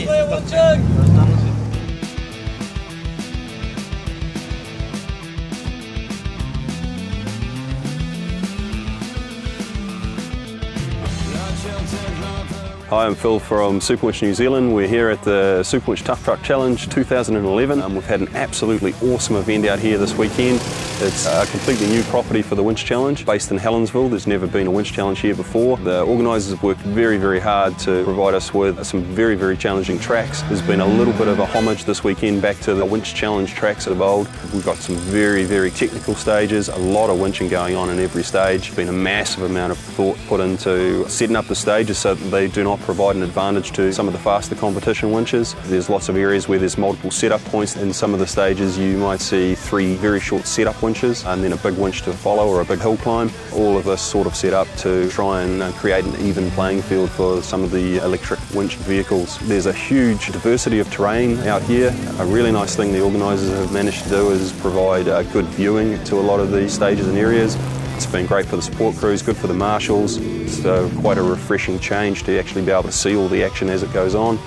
Hi, I'm Phil from Superwinch New Zealand. We're here at the Superwinch Tuff Truck Challenge 2011. We've had an absolutely awesome event out here this weekend. It's a completely new property for the Winch Challenge, based in Helensville. There's never been a Winch Challenge here before. The organisers have worked very, very hard to provide us with some very, very challenging tracks. There's been a little bit of a homage this weekend back to the Winch Challenge tracks of old. We've got some very, very technical stages, a lot of winching going on in every stage. There's been a massive amount of thought put into setting up the stages so that they do not provide an advantage to some of the faster competition winches. There's lots of areas where there's multiple setup points. In some of the stages you might see 3 very short setup winches and then a big winch to follow or a big hill climb. All of this sort of set up to try and create an even playing field for some of the electric winch vehicles. There's a huge diversity of terrain out here. A really nice thing the organisers have managed to do is provide good viewing to a lot of these stages and areas. It's been great for the support crews, good for the marshals. It's quite a refreshing change to actually be able to see all the action as it goes on.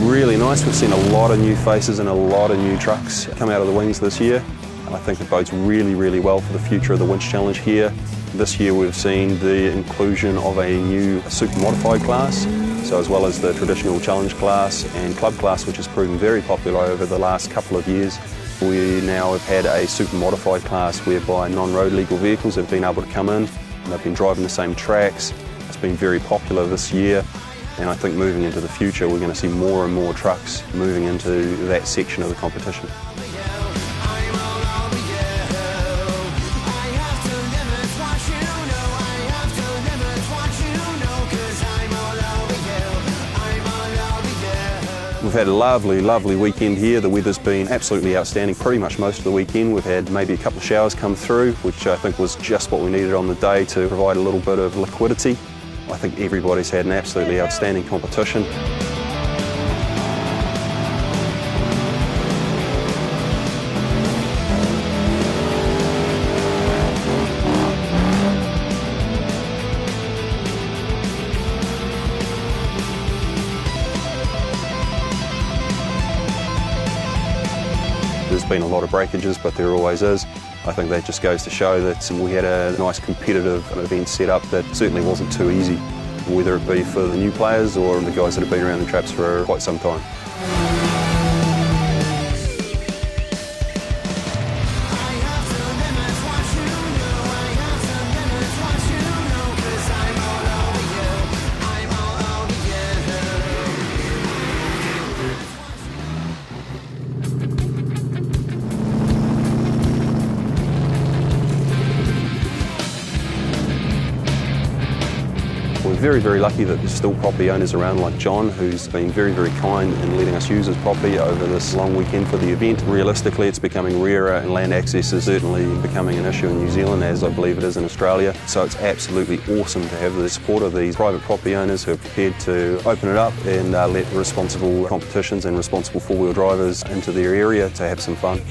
Really nice. We've seen a lot of new faces and a lot of new trucks come out of the wings this year. I think it bodes really, really well for the future of the Winch Challenge here. This year we've seen the inclusion of a new super modified class, so as well as the traditional challenge class and club class, which has proven very popular over the last couple of years. We now have had a super modified class whereby non-road legal vehicles have been able to come in and they've been driving the same tracks. It's been very popular this year, and I think moving into the future we're going to see more and more trucks moving into that section of the competition. We've had a lovely, lovely weekend here. The weather's been absolutely outstanding pretty much most of the weekend. We've had maybe a couple of showers come through, which I think was just what we needed on the day to provide a little bit of liquidity. I think everybody's had an absolutely outstanding competition. There's been a lot of breakages, but there always is. I think that just goes to show that we had a nice competitive event set up that certainly wasn't too easy, whether it be for the new players or the guys that have been around the traps for quite some time. We're very, very lucky that there's still property owners around like John, who's been very, very kind in letting us use his property over this long weekend for the event. Realistically, it's becoming rarer and land access is certainly becoming an issue in New Zealand, as I believe it is in Australia. So it's absolutely awesome to have the support of these private property owners who are prepared to open it up and let responsible competitions and responsible four-wheel drivers into their area to have some fun.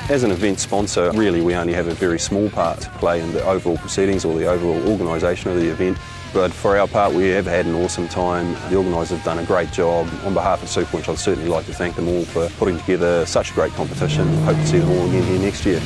As an event sponsor, really we only have a very small part to play in the overall proceedings or the overall organisation of the event. But for our part, we have had an awesome time. The organisers have done a great job. On behalf of Superwinch, I'd certainly like to thank them all for putting together such a great competition. Hope to see them all again here next year.